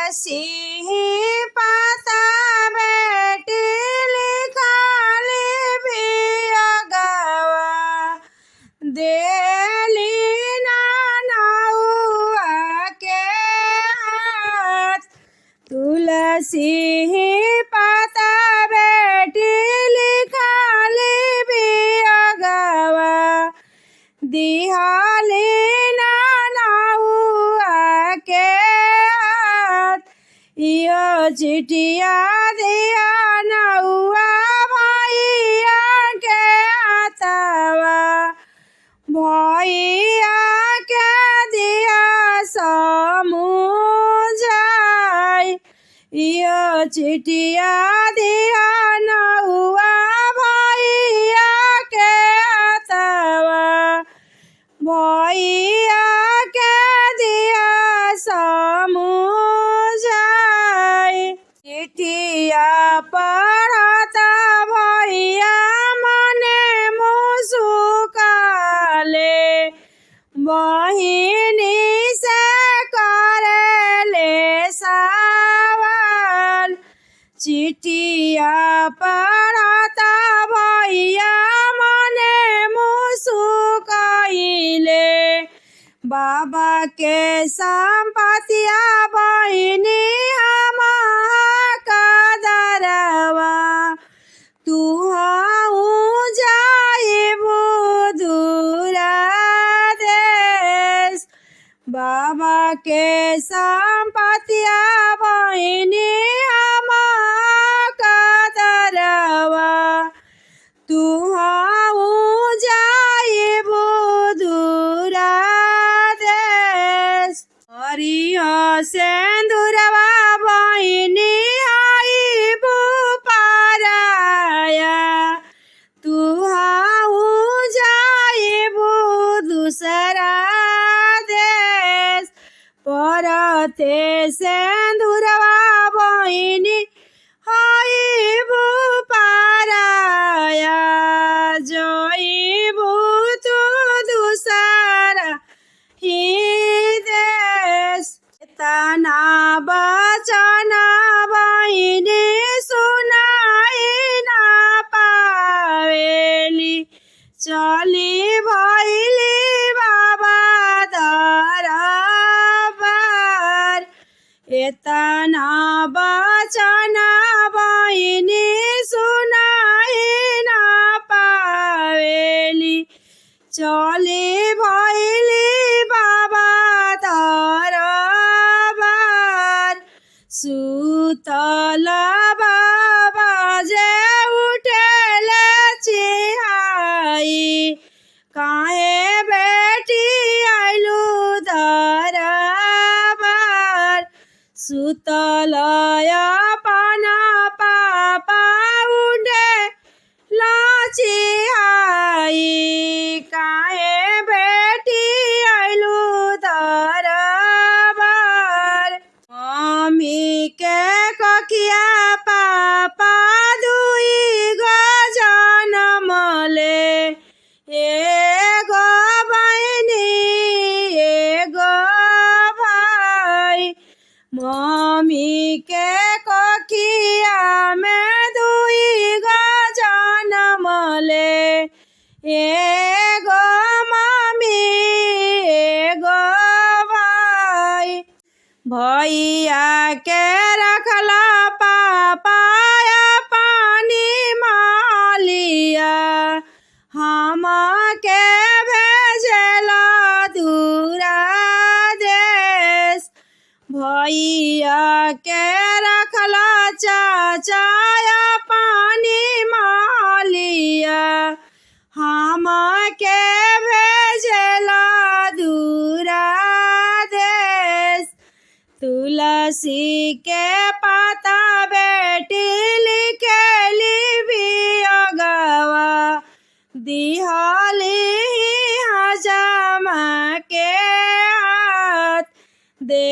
तुलसी पाता बेटी लिखाली भियगवा देली ना नौआ के हाथ। तुलसी पाता बेटी लिखाली भियगवा दिहाली ना नौआ के हाथ। यो चिठिया दिया नौआ भैया के हाथवा भैया के दिया समुझाई। यो चिठिया दिया नौआ भैया के हाथवा भैया के दिया समुझाई। चिठिया पढ़ता भैया मने मुस्काले बहिनी से करेले सवाल। चिठिया पढ़ता भैया मने मुस्काइले बाबा के संपतिया बहिनी कदरवा तू जाइबू दूरा देश। बाबा के संपतिया बहिनी कदरवा तू जाइबू दूरा देश। हरिह सेंदुरवा बहिनी आइबू पाराया तू जाइबू दूसरा देश। परते सेंदुरवा बहिनी आइबू पाराया जाइबू तू दूसरा ही देश। तना बचन बहिनी सुनाई ना पावेली चली भैली बाबा दरबार। एतना बचन बहिनी सुनाई ना पावेली चली भैली बाबा दरबार। सुतल बाबा जे उठेले चिहाई काहे बेटी आइलू दरबार। सुतल अपना पापा उठे लाचिहाई काहे बेटी आइलू दरबार। मम्मी के कखिया पापा दुई गो जनमले एगो बहिनी एगो भाई। मम्मी के कखिया में दुई गो जनमले एगो मम्मी एगो भाई। भैया के रखला पापा पानी मालिया हम के भेजला दूरा देश। भैया के रखला चाचा पानी मालिया हम के भेजला दूरा देश। तुलसी के पाता बेटी लिखेली भियगवा दिहाली हजामा के हाथ। दे